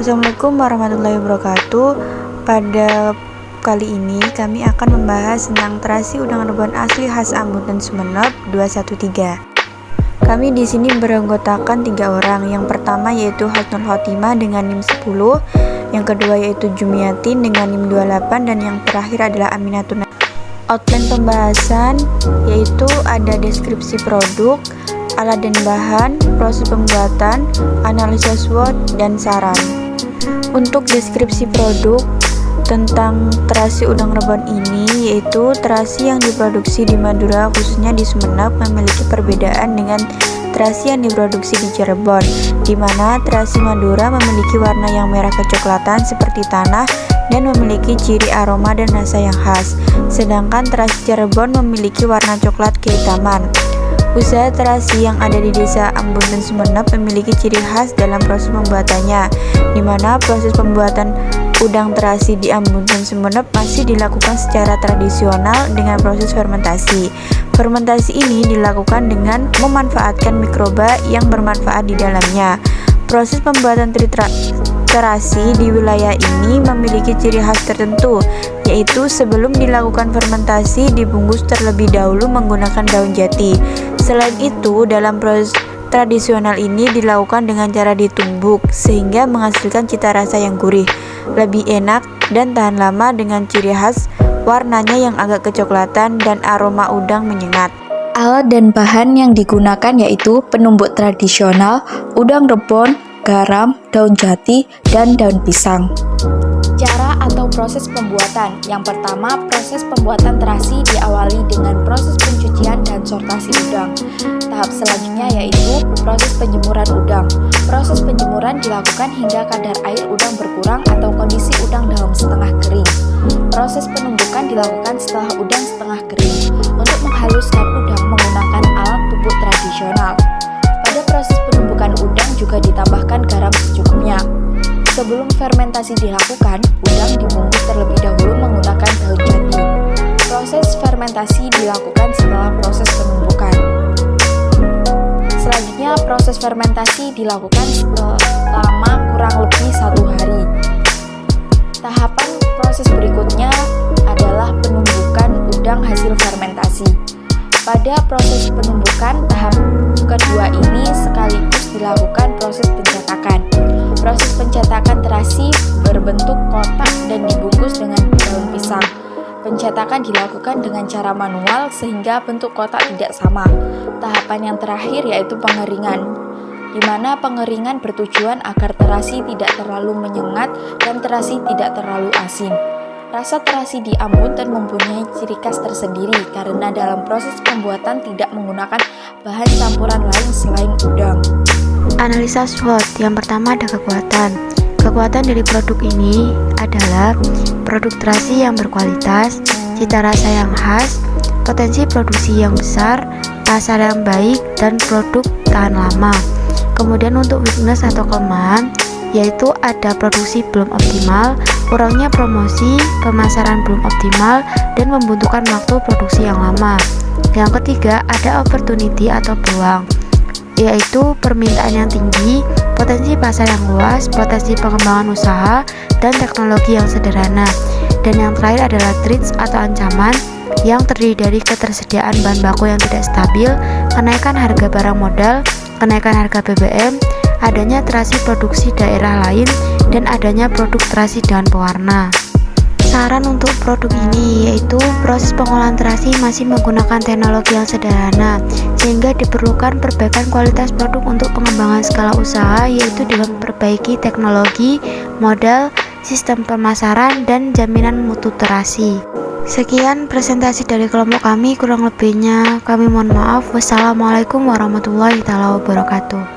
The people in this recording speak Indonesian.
Assalamualaikum warahmatullahi wabarakatuh. Pada kali ini kami akan membahas tentang terasi udang rebon asli khas Ambon dan Sumeneb 213. Kami di sini beranggotakan 3 orang. Yang pertama yaitu Husnul Khotimah dengan NIM 10, yang kedua yaitu Jumiatin dengan NIM 28, dan yang terakhir adalah Aminatun. Outline pembahasan yaitu ada deskripsi produk, alat dan bahan, proses pembuatan, analisa SWOT, dan saran. Untuk deskripsi produk tentang terasi udang rebon ini, yaitu terasi yang diproduksi di Madura khususnya di Sumeneb memiliki perbedaan dengan terasi yang diproduksi di Cirebon, di mana terasi Madura memiliki warna yang merah kecoklatan seperti tanah dan memiliki ciri aroma dan rasa yang khas, sedangkan terasi Cirebon memiliki warna coklat kehitaman. Usaha terasi yang ada di desa Ambon dan Sumeneb memiliki ciri khas dalam proses pembuatannya, di mana proses pembuatan udang terasi di Ambon dan Sumeneb masih dilakukan secara tradisional dengan proses fermentasi. Fermentasi ini dilakukan dengan memanfaatkan mikroba yang bermanfaat di dalamnya. Proses pembuatan terasi di wilayah ini memiliki ciri khas tertentu, yaitu sebelum dilakukan fermentasi dibungkus terlebih dahulu menggunakan daun jati. Selain itu, dalam proses tradisional ini dilakukan dengan cara ditumbuk sehingga menghasilkan cita rasa yang gurih, lebih enak dan tahan lama dengan ciri khas warnanya yang agak kecoklatan dan aroma udang menyengat. Alat dan bahan yang digunakan yaitu penumbuk tradisional, udang rebon, garam, daun jati, dan daun pisang. Cara atau proses pembuatan. Yang pertama, proses pembuatan terasi diawali dengan proses pencucian dan sortasi udang. Tahap selanjutnya yaitu proses penjemuran udang. Proses penjemuran dilakukan hingga kadar air udang berkurang atau kondisi udang dalam setengah kering. Proses penumbukan dilakukan setelah udang setengah kering. Untuk menghaluskan udang menggunakan alat tumbuk tradisional. Pada proses penumbukan udang juga ditambahkan garam secukupnya. Sebelum fermentasi dilakukan, udang dibungkus terlebih dahulu menggunakan daun jati. Proses fermentasi dilakukan setelah proses penumbukan. Selanjutnya, proses fermentasi dilakukan selama kurang lebih 1 hari. Tahapan proses berikutnya adalah penumbukan udang hasil fermentasi. Pada proses penumbukan, tahap kedua ini sekaligus dilakukan proses pencetakan. Proses pencetakan terasi berbentuk kotak dan dibungkus dengan daun pisang. Pencetakan dilakukan dengan cara manual sehingga bentuk kotak tidak sama. Tahapan yang terakhir yaitu pengeringan, di mana pengeringan bertujuan agar terasi tidak terlalu menyengat dan terasi tidak terlalu asin. Rasa terasi di Ambon mempunyai ciri khas tersendiri karena dalam proses pembuatan tidak menggunakan bahan campuran lain selain udang. Analisa SWOT. Yang pertama ada kekuatan. Kekuatan dari produk ini adalah produk terasi yang berkualitas, cita rasa yang khas, potensi produksi yang besar, pasar yang baik, dan produk tahan lama. Kemudian untuk weakness atau kelemahan, yaitu ada produksi belum optimal, kurangnya promosi, pemasaran belum optimal, dan membutuhkan waktu produksi yang lama. Yang ketiga ada opportunity atau peluang, yaitu permintaan yang tinggi, potensi pasar yang luas, potensi pengembangan usaha, dan teknologi yang sederhana. Dan yang terakhir adalah threats atau ancaman, yang terdiri dari ketersediaan bahan baku yang tidak stabil, kenaikan harga barang modal, kenaikan harga BBM, adanya terasi produksi daerah lain, dan adanya produk terasi dengan pewarna. Saran untuk produk ini yaitu proses pengolahan terasi masih menggunakan teknologi yang sederhana, sehingga diperlukan perbaikan kualitas produk untuk pengembangan skala usaha, yaitu dengan memperbaiki teknologi, modal, sistem pemasaran, dan jaminan mutu terasi. Sekian presentasi dari kelompok kami, kurang lebihnya kami mohon maaf. Wassalamualaikum warahmatullahi wabarakatuh.